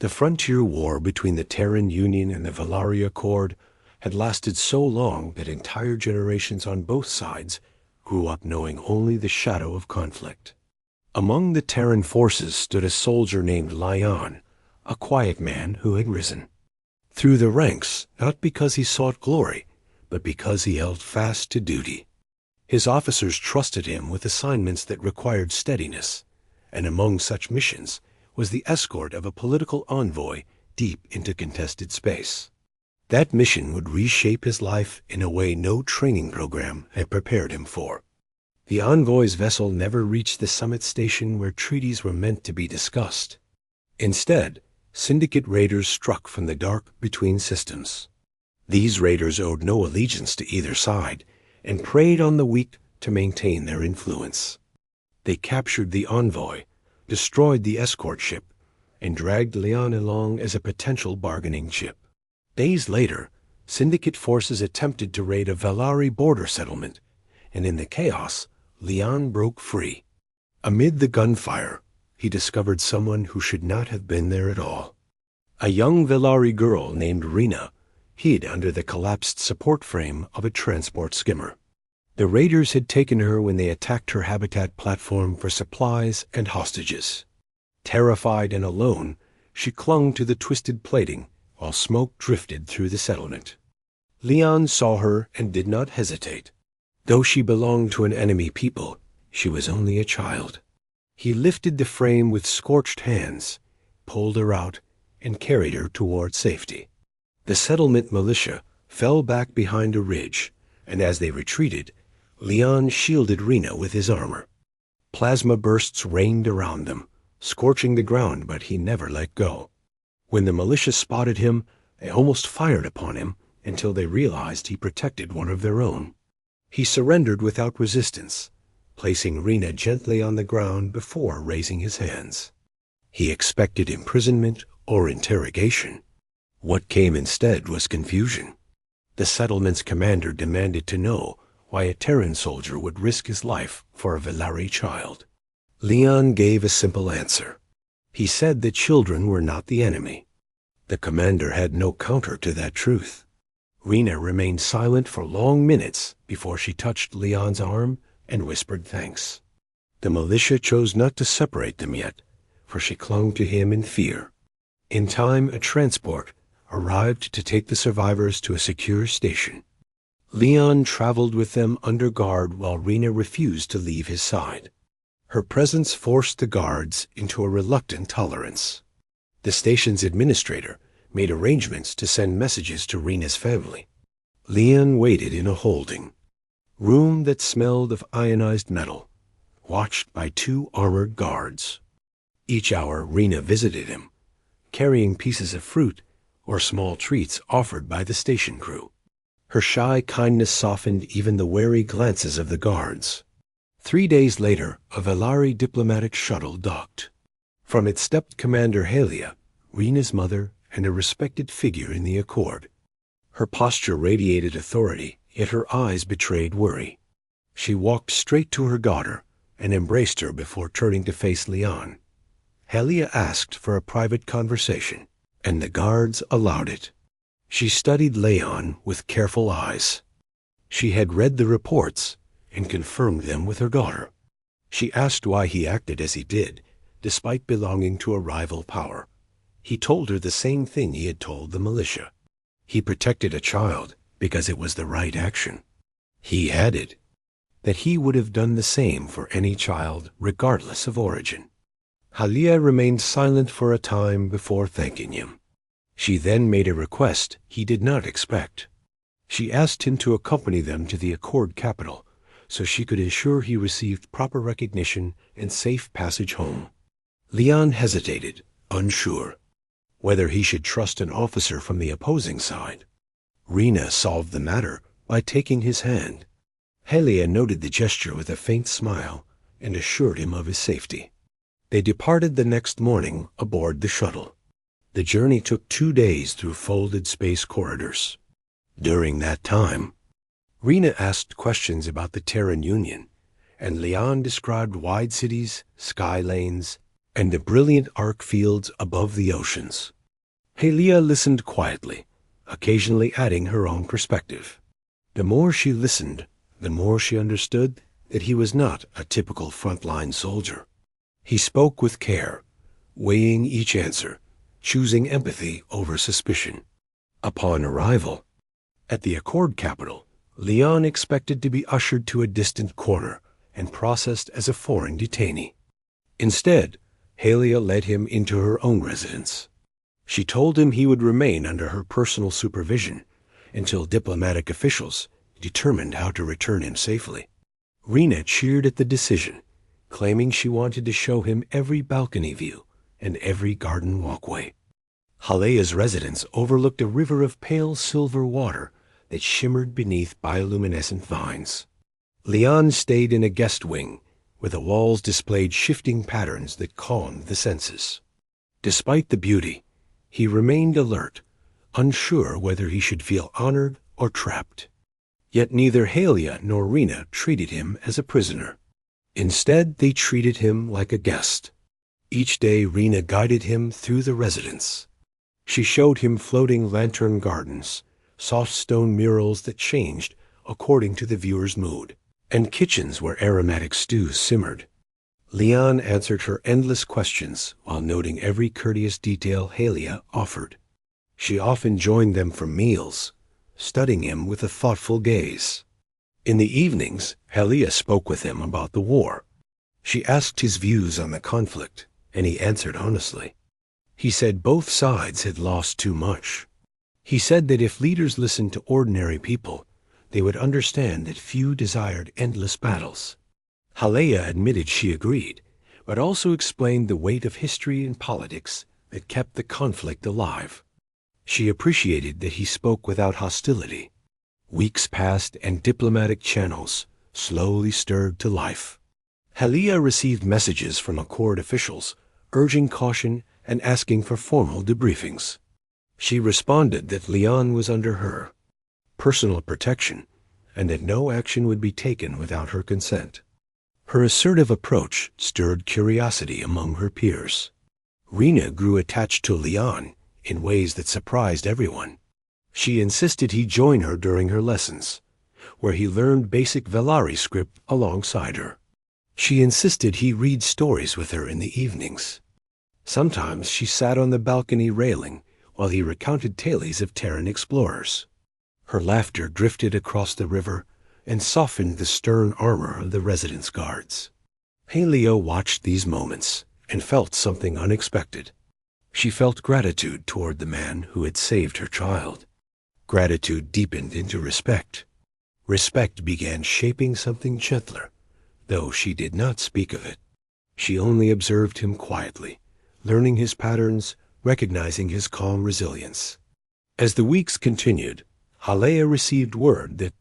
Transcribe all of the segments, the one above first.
The frontier war between the Terran Union and the Valari Accord had lasted so long that entire generations on both sides grew up knowing only the shadow of conflict. Among the Terran forces stood a soldier named Lion, a quiet man who had risen through the ranks, not because he sought glory, but because he held fast to duty. His officers trusted him with assignments that required steadiness, and among such missions was the escort of a political envoy deep into contested space. That mission would reshape his life in a way no training program had prepared him for. The envoy's vessel never reached the summit station where treaties were meant to be discussed. Instead, Syndicate raiders struck from the dark between systems. These raiders owed no allegiance to either side and preyed on the weak to maintain their influence. They captured the envoy, destroyed the escort ship, and dragged Leon along as a potential bargaining chip. Days later, Syndicate forces attempted to raid a Valari border settlement, and in the chaos, Leon broke free. Amid the gunfire, he discovered someone who should not have been there at all. A young Valari girl named Rena hid under the collapsed support frame of a transport skimmer. The raiders had taken her when they attacked her habitat platform for supplies and hostages. Terrified and alone, she clung to the twisted plating while smoke drifted through the settlement. Leon saw her and did not hesitate. Though she belonged to an enemy people, she was only a child. He lifted the frame with scorched hands, pulled her out, and carried her toward safety. The settlement militia fell back behind a ridge, and as they retreated, Leon shielded Rena with his armor. Plasma bursts rained around them, scorching the ground, but he never let go. When the militia spotted him, they almost fired upon him until they realized he protected one of their own. He surrendered without resistance, placing Rena gently on the ground before raising his hands. He expected imprisonment or interrogation. What came instead was confusion. The settlement's commander demanded to know why a Terran soldier would risk his life for a Valari child. Leon gave a simple answer. He said that children were not the enemy. The commander had no counter to that truth. Rena remained silent for long minutes before she touched Leon's arm and whispered thanks. The militia chose not to separate them yet, for she clung to him in fear. In time, a transport arrived to take the survivors to a secure station. Leon traveled with them under guard while Rena refused to leave his side. Her presence forced the guards into a reluctant tolerance. The station's administrator made arrangements to send messages to Rena's family. Leon waited in a holding room that smelled of ionized metal, watched by 2 armored guards. Each hour, Rena visited him, carrying pieces of fruit or small treats offered by the station crew. Her shy kindness softened even the wary glances of the guards. 3 days later, a Valari diplomatic shuttle docked. From it stepped Commander Halia, Rena's mother and a respected figure in the Accord. Her posture radiated authority, yet her eyes betrayed worry. She walked straight to her daughter and embraced her before turning to face Leon. Halia asked for a private conversation, and the guards allowed it. She studied Leon with careful eyes. She had read the reports and confirmed them with her daughter. She asked why he acted as he did, despite belonging to a rival power. He told her the same thing he had told the militia. He protected a child because it was the right action. He added that he would have done the same for any child, regardless of origin. Halia remained silent for a time before thanking him. She then made a request he did not expect. She asked him to accompany them to the Accord capital so she could ensure he received proper recognition and safe passage home. Leon hesitated, unsure whether he should trust an officer from the opposing side. Rena solved the matter by taking his hand. Halia noted the gesture with a faint smile and assured him of his safety. They departed the next morning aboard the shuttle. The journey took 2 days through folded space corridors. During that time, Rena asked questions about the Terran Union, and Leon described wide cities, sky lanes, and the brilliant arc fields above the oceans. Helia listened quietly, occasionally adding her own perspective. The more she listened, the more she understood that he was not a typical frontline soldier. He spoke with care, weighing each answer, choosing empathy over suspicion. Upon arrival at the Accord capital, Leon expected to be ushered to a distant corner and processed as a foreign detainee. Instead, Helia led him into her own residence. She told him he would remain under her personal supervision until diplomatic officials determined how to return him safely. Rena cheered at the decision, claiming she wanted to show him every balcony view and every garden walkway. Halea's residence overlooked a river of pale silver water that shimmered beneath bioluminescent vines. Leon stayed in a guest wing, where the walls displayed shifting patterns that calmed the senses. Despite the beauty, he remained alert, unsure whether he should feel honored or trapped. Yet neither Helia nor Rena treated him as a prisoner. Instead, they treated him like a guest. Each day, Rena guided him through the residence. She showed him floating lantern gardens, soft stone murals that changed according to the viewer's mood, and kitchens where aromatic stews simmered. Leon answered her endless questions while noting every courteous detail Helia offered. She often joined them for meals, studying him with a thoughtful gaze. In the evenings, Helia spoke with him about the war. She asked his views on the conflict, and he answered honestly. He said both sides had lost too much. He said that if leaders listened to ordinary people, they would understand that few desired endless battles. Halea admitted she agreed, but also explained the weight of history and politics that kept the conflict alive. She appreciated that he spoke without hostility. Weeks passed and diplomatic channels slowly stirred to life. Halea received messages from Accord officials urging caution and asking for formal debriefings. She responded that Leon was under her personal protection and that no action would be taken without her consent. Her assertive approach stirred curiosity among her peers. Rena grew attached to Leon in ways that surprised everyone. She insisted he join her during her lessons, where he learned basic Velari script alongside her. She insisted he read stories with her in the evenings. Sometimes she sat on the balcony railing while he recounted tales of Terran explorers. Her laughter drifted across the river and softened the stern armor of the residence guards. Haleo watched these moments and felt something unexpected. She felt gratitude toward the man who had saved her child. Gratitude deepened into respect. Respect began shaping something gentler, though she did not speak of it. She only observed him quietly, learning his patterns, recognizing his calm resilience. As the weeks continued, Halea received word that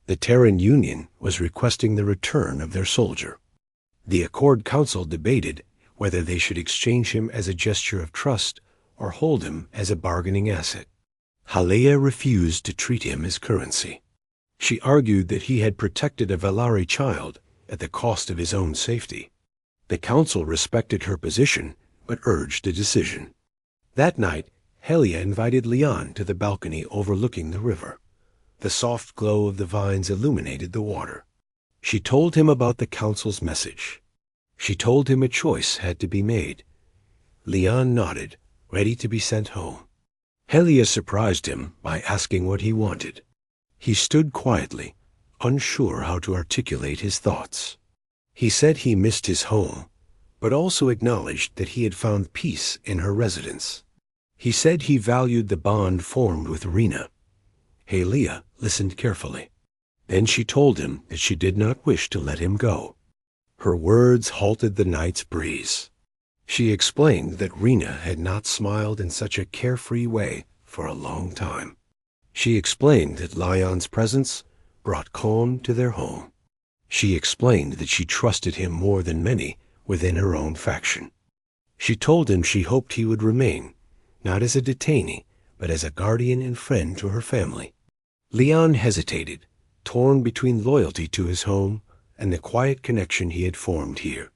the Terran Union was requesting the return of their soldier. The Accord Council debated whether they should exchange him as a gesture of trust or hold him as a bargaining asset. Halea refused to treat him as currency. She argued that he had protected a Velari child at the cost of his own safety. The council respected her position, but urged a decision. That night, Helia invited Leon to the balcony overlooking the river. The soft glow of the vines illuminated the water. She told him about the council's message. She told him a choice had to be made. Leon nodded, ready to be sent home. Helia surprised him by asking what he wanted. He stood quietly, unsure how to articulate his thoughts. He said he missed his home, but also acknowledged that he had found peace in her residence. He said he valued the bond formed with Rena. Helia listened carefully. Then she told him that she did not wish to let him go. Her words halted the night's breeze. She explained that Rena had not smiled in such a carefree way for a long time. She explained that Leon's presence brought calm to their home. She explained that she trusted him more than many within her own faction. She told him she hoped he would remain, not as a detainee, but as a guardian and friend to her family. Leon hesitated, torn between loyalty to his home and the quiet connection he had formed here.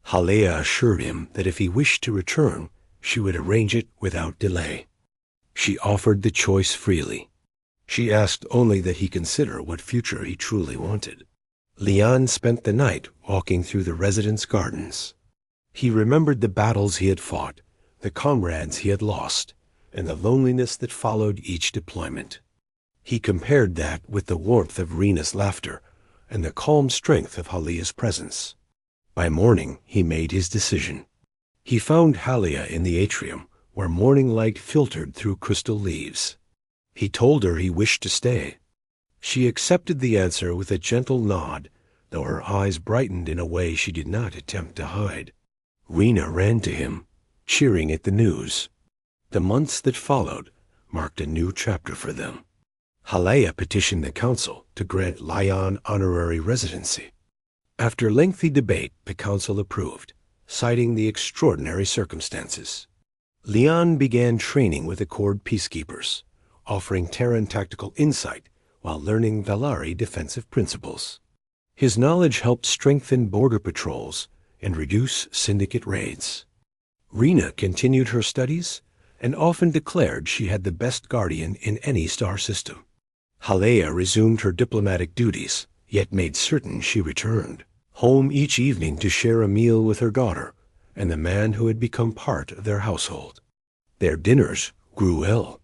Halea assured him that if he wished to return, she would arrange it without delay. She offered the choice freely. She asked only that he consider what future he truly wanted. Leon spent the night walking through the residence gardens. He remembered the battles he had fought, the comrades he had lost, and the loneliness that followed each deployment. He compared that with the warmth of Rena's laughter and the calm strength of Halea's presence. By morning, he made his decision. He found Halea in the atrium, where morning light filtered through crystal leaves. He told her he wished to stay. She accepted the answer with a gentle nod, though her eyes brightened in a way she did not attempt to hide. Rena ran to him, cheering at the news. The months that followed marked a new chapter for them. Halea petitioned the council to grant Leon honorary residency. After lengthy debate, the council approved, citing the extraordinary circumstances. Leon began training with Accord peacekeepers, offering Terran tactical insight while learning Valari defensive principles. His knowledge helped strengthen border patrols and reduce syndicate raids. Rena continued her studies and often declared she had the best guardian in any star system. Halea resumed her diplomatic duties, yet made certain she returned home each evening to share a meal with her daughter and the man who had become part of their household. Their dinners grew well,